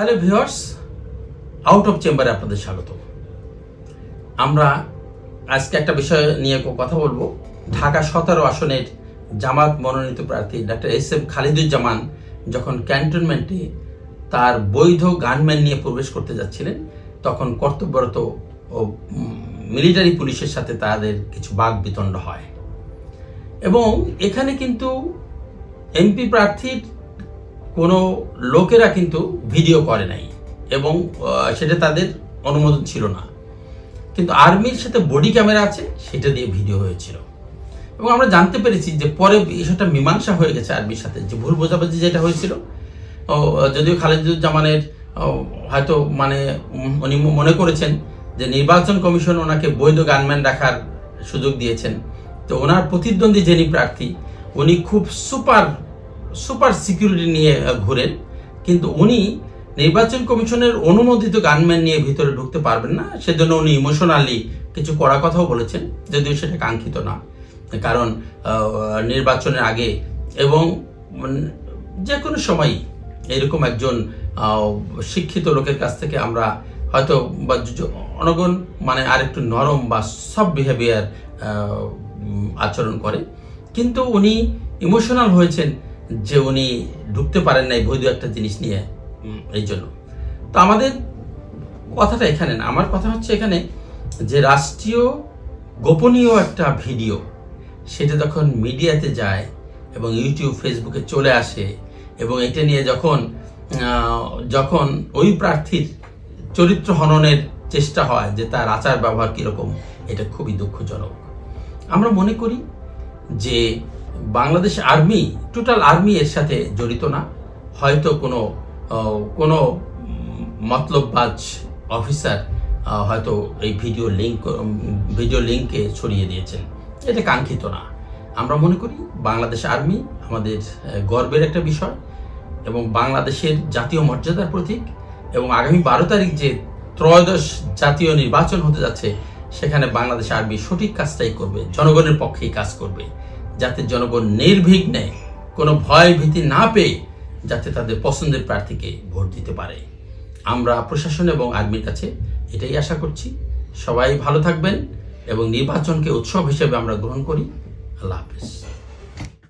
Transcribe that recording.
Hello viewers, out of চেম্বারে আপনাদের স্বাগত। আমরা আজকে একটা বিষয় নিয়ে কথা বলবো। ঢাকা 17 আসনের জামাত মনোনীত প্রার্থী ডক্টর এস.এম. খালিদুজ্জামান যখন ক্যান্টনমেন্টে তার বৈধ গানম্যান নিয়ে প্রবেশ করতে যাচ্ছিলেন, তখন কর্তব্যরত ও মিলিটারি পুলিশের সাথে তাদের কিছু বাকবিতণ্ড হয় এবং এখানে কিন্তু এমপি প্রার্থীর কোনো লোকেরা কিন্তু ভিডিও করে নাই এবং সেটা তাদের অনুমোদন ছিল না, কিন্তু আর্মির সাথে বডি ক্যামেরা আছে, সেটা দিয়ে ভিডিও হয়েছিল এবং আমরা জানতে পেরেছি যে পরে বিষয়টা মীমাংসা হয়ে গেছে আর্মির সাথে, যে ভুল বোঝাবুঝি যেটা হয়েছিল। যদিও খালিদুজ্জামানের হয়তো উনি মনে করেছেন যে নির্বাচন কমিশন ওনাকে বৈধ গানম্যান রাখার সুযোগ দিয়েছেন, তো ওনার প্রতিদ্বন্দ্বী যিনি প্রার্থী উনি খুব সুপার সিকিউরিটি নিয়ে ঘুরেন, কিন্তু উনি নির্বাচন কমিশনের অনুমোদিত গানম্যান নিয়ে ভিতরে ঢুকতে পারবেন না। সেজন্য উনি ইমোশনালি কিছু কড়া কথাও বলেছেন, যদিও সেটা কাঙ্ক্ষিত না, কারণ নির্বাচনের আগে এবং যে কোনো সময়ই এরকম একজন শিক্ষিত লোকের কাছ থেকে আমরা হয়তো অনগণ আরেকটু নরম বা সফট বিহেভিয়ার আচরণ করে, কিন্তু উনি ইমোশনাল হয়েছেন যে উনি ঢুকতে পারেন নাই বৈধ একটা জিনিস নিয়ে। এই জন্য তো আমাদের কথাটা এখানে না, আমার কথা হচ্ছে এখানে যে রাষ্ট্রীয় গোপনীয় একটা ভিডিও সেটা যখন মিডিয়াতে যায় এবং ইউটিউব ফেসবুকে চলে আসে এবং এটা নিয়ে যখন ওই প্রার্থীর চরিত্র হননের চেষ্টা হয় যে তার আচার ব্যবহার কীরকম, এটা খুবই দুঃখজনক। আমরা মনে করি যে বাংলাদেশ আর্মি, টোটাল আর্মি এর সাথে জড়িত না, হয়তো কোনো মতলববাজ অফিসার হয়তো এই ভিডিও লিঙ্কে ছড়িয়ে দিয়েছেন, এটা কাঙ্ক্ষিত না। আমরা মনে করি বাংলাদেশ আর্মি আমাদের গর্বের একটা বিষয় এবং বাংলাদেশের জাতীয় মর্যাদার প্রতীক, এবং আগামী 12 তারিখ যে ত্রয়োদশ জাতীয় নির্বাচন হতে যাচ্ছে, সেখানে বাংলাদেশ আর্মি সঠিক কাজটাই করবে, জনগণের পক্ষেই কাজ করবে, যাতে জনগণ নির্বিঘ্নে কোনো ভয় ভীতি না পেয়ে যাতে তাদের পছন্দের প্রার্থীকে ভোট দিতে পারে। আমরা প্রশাসন এবং আর্মির কাছে এটাই আশা করছি। সবাই ভালো থাকবেন এবং নির্বাচনকে উৎসব হিসেবে আমরা গ্রহণ করি। আল্লাহ হাফেজ।